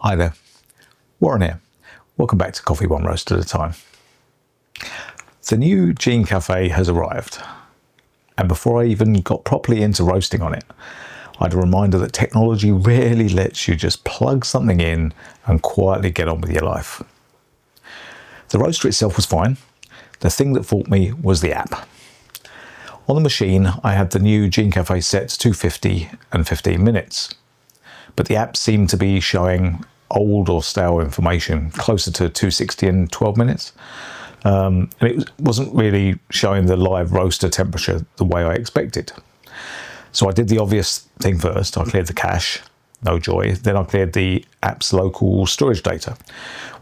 Hi there, Warren here. Welcome back to Coffee One Roast at a Time. The new Gene Café has arrived, and before I even got properly into roasting on it, I had a reminder that technology rarely lets you just plug something in and quietly get on with your life. The roaster itself was fine. The thing that fought me was the app. On the machine, I had the new Gene Café set to 250 and 15 minutes, but the app seemed to be showing old or stale information closer to 260 and 12 minutes. And it wasn't really showing the live roaster temperature the way I expected. So I did the obvious thing first. I cleared the cache, no joy. Then I cleared the app's local storage data,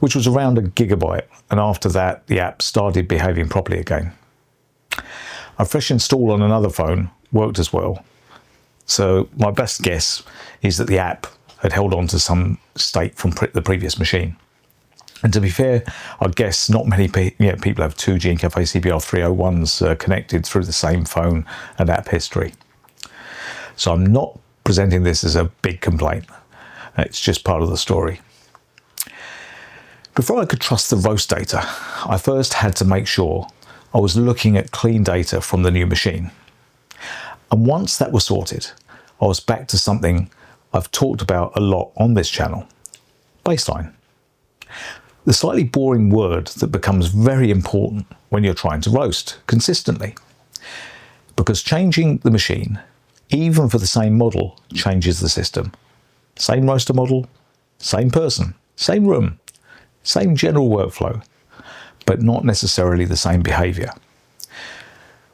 which was around 1 gigabyte. And after that, the app started behaving properly again. A fresh install on another phone worked as well. So my best guess is that the app had held on to some state from the previous machine. And to be fair, I guess not many people have two Gene Café CBR-301s connected through the same phone and app history. So I'm not presenting this as a big complaint. It's just part of the story. Before I could trust the roast data, I first had to make sure I was looking at clean data from the new machine. And once that was sorted, I was back to something I've talked about a lot on this channel: baseline. The slightly boring word that becomes very important when you're trying to roast consistently. Because changing the machine, even for the same model, changes the system. Same roaster model, same person, same room, same general workflow, but not necessarily the same behaviour.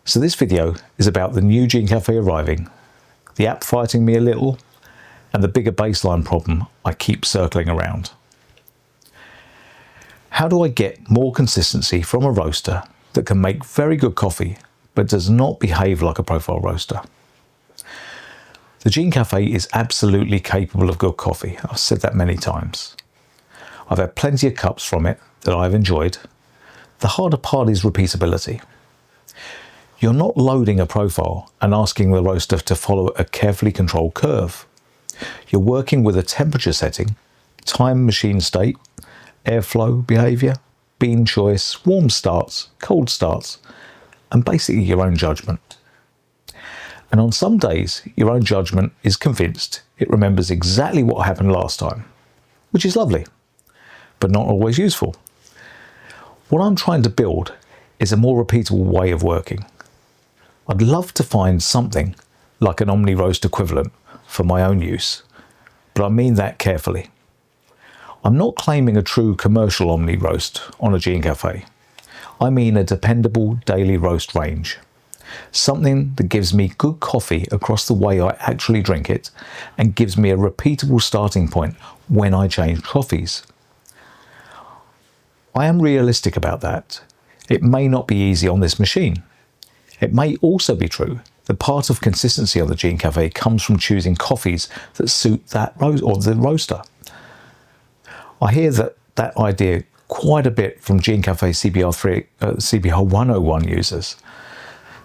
So this video is about the new Gene Café arriving, the app fighting me a little, and the bigger baseline problem I keep circling around. How do I get more consistency from a roaster that can make very good coffee but does not behave like a profile roaster? The Gene Café is absolutely capable of good coffee. I've said that many times. I've had plenty of cups from it that I've enjoyed. The harder part is repeatability. You're not loading a profile and asking the roaster to follow a carefully controlled curve. You're working with a temperature setting, time machine state, airflow behaviour, bean choice, warm starts, cold starts, and basically your own judgment. And on some days, your own judgment is convinced it remembers exactly what happened last time, which is lovely, but not always useful. What I'm trying to build is a more repeatable way of working. I'd love to find something like an Omni Roast equivalent for my own use, but I mean that carefully. I'm not claiming a true commercial Omni Roast on a Gene Café. I mean a dependable daily roast range. Something that gives me good coffee across the way I actually drink it and gives me a repeatable starting point when I change coffees. I am realistic about that. It may not be easy on this machine. It may also be true that part of consistency on the Gene Café comes from choosing coffees that suit that the roaster. I hear that idea quite a bit from Gene Café CBR-101 users.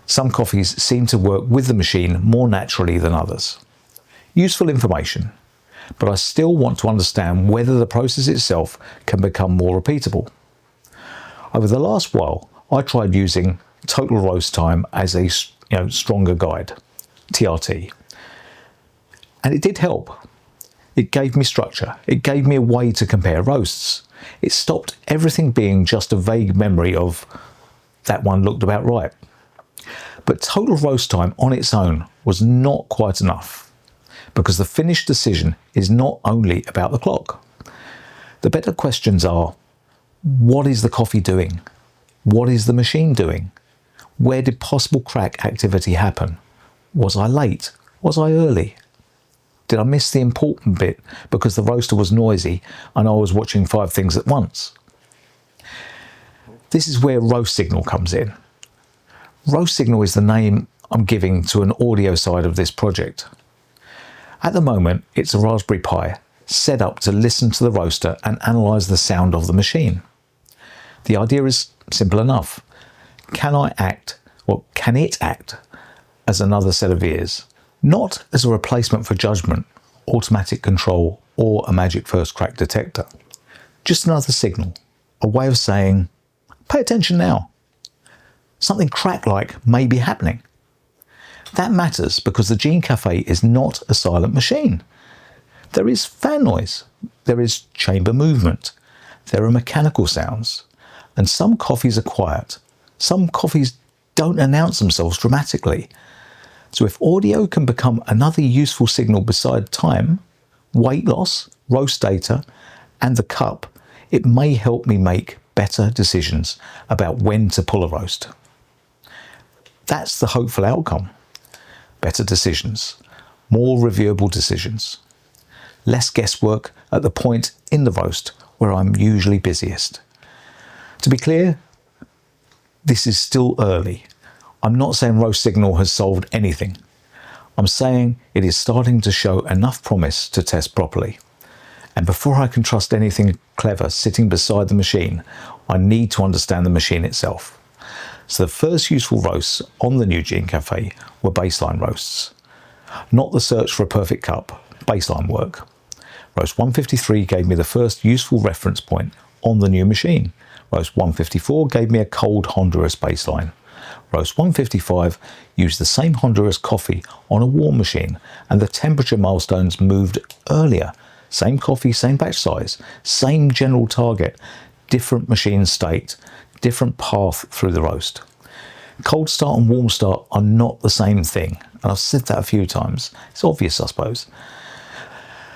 Some coffees seem to work with the machine more naturally than others. Useful information, but I still want to understand whether the process itself can become more repeatable. Over the last while, I tried using total roast time as a stronger guide, TRT. And it did help. It gave me structure. It gave me a way to compare roasts. It stopped everything being just a vague memory of that one looked about right. But total roast time on its own was not quite enough, because the finished decision is not only about the clock. The better questions are: what is the coffee doing? What is the machine doing? Where did possible crack activity happen? Was I late? Was I early? Did I miss the important bit because the roaster was noisy and I was watching 5 things at once? This is where RoastSignal comes in. RoastSignal is the name I'm giving to an audio side of this project. At the moment, it's a Raspberry Pi set up to listen to the roaster and analyse the sound of the machine. The idea is simple enough. Can it act as another set of ears? Not as a replacement for judgment, automatic control, or a magic first crack detector. Just another signal, a way of saying, pay attention now. Something crack-like may be happening. That matters because the Gene Café is not a silent machine. There is fan noise, there is chamber movement, there are mechanical sounds, and some coffees are quiet. Some coffees don't announce themselves dramatically. So if audio can become another useful signal beside time, weight loss, roast data, and the cup, it may help me make better decisions about when to pull a roast. That's the hopeful outcome. Better decisions, more reviewable decisions, less guesswork at the point in the roast where I'm usually busiest. To be clear, this is still early. I'm not saying RoastSignal has solved anything. I'm saying it is starting to show enough promise to test properly. And before I can trust anything clever sitting beside the machine, I need to understand the machine itself. So the first useful roasts on the new Gene Café were baseline roasts. Not the search for a perfect cup, baseline work. Roast 153 gave me the first useful reference point on the new machine. Roast 154 gave me a cold Honduras baseline. Roast 155 used the same Honduras coffee on a warm machine, and the temperature milestones moved earlier. Same coffee, same batch size, same general target, different machine state, different path through the roast. Cold start and warm start are not the same thing, and I've said that a few times. It's obvious, I suppose.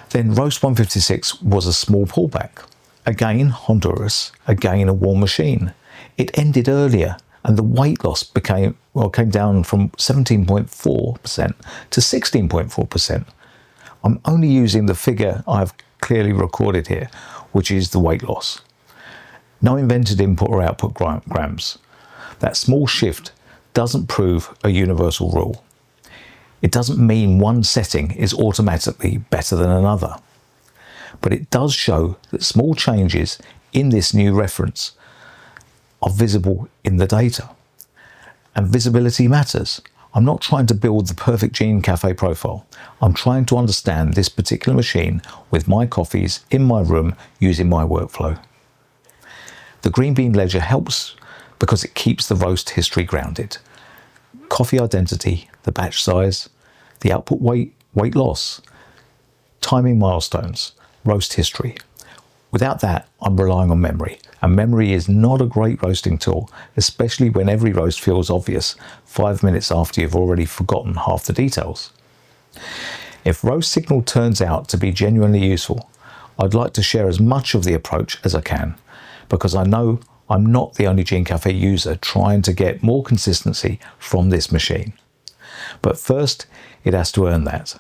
Then roast 156 was a small pullback. Again, Honduras, again a warm machine. It ended earlier, and the weight loss came down from 17.4% to 16.4%. I'm only using the figure I've clearly recorded here, which is the weight loss. No invented input or output grams. That small shift doesn't prove a universal rule. It doesn't mean one setting is automatically better than another. But it does show that small changes in this new reference are visible in the data. And visibility matters. I'm not trying to build the perfect Gene Café profile. I'm trying to understand this particular machine with my coffees in my room using my workflow. The green bean ledger helps because it keeps the roast history grounded. Coffee identity, the batch size, the output weight loss, timing milestones, roast history. Without that, I'm relying on memory. And memory is not a great roasting tool, especially when every roast feels obvious 5 minutes after you've already forgotten half the details. If RoastSignal turns out to be genuinely useful, I'd like to share as much of the approach as I can, because I know I'm not the only Gene Café user trying to get more consistency from this machine. But first, it has to earn that.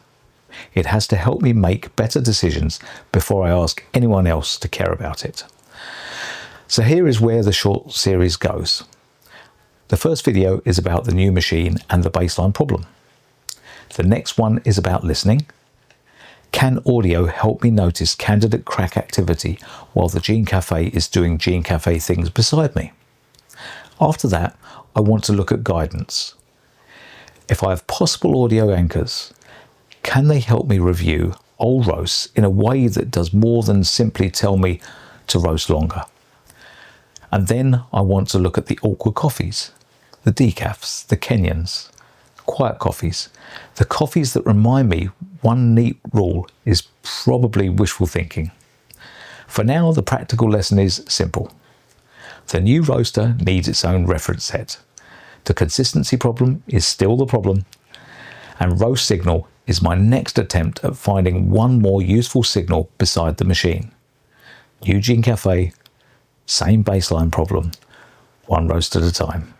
It has to help me make better decisions before I ask anyone else to care about it. So here is where the short series goes. The first video is about the new machine and the baseline problem. The next one is about listening. Can audio help me notice candidate crack activity while the Gene Café is doing Gene Café things beside me? After that, I want to look at guidance. If I have possible audio anchors, can they help me review old roasts in a way that does more than simply tell me to roast longer? And then I want to look at the awkward coffees, the decafs, the Kenyans, quiet coffees, the coffees that remind me one neat rule is probably wishful thinking. For now, the practical lesson is simple. The new roaster needs its own reference set. The consistency problem is still the problem, and RoastSignal is my next attempt at finding one more useful signal beside the machine. New Gene Café, same baseline problem, one roast at a time.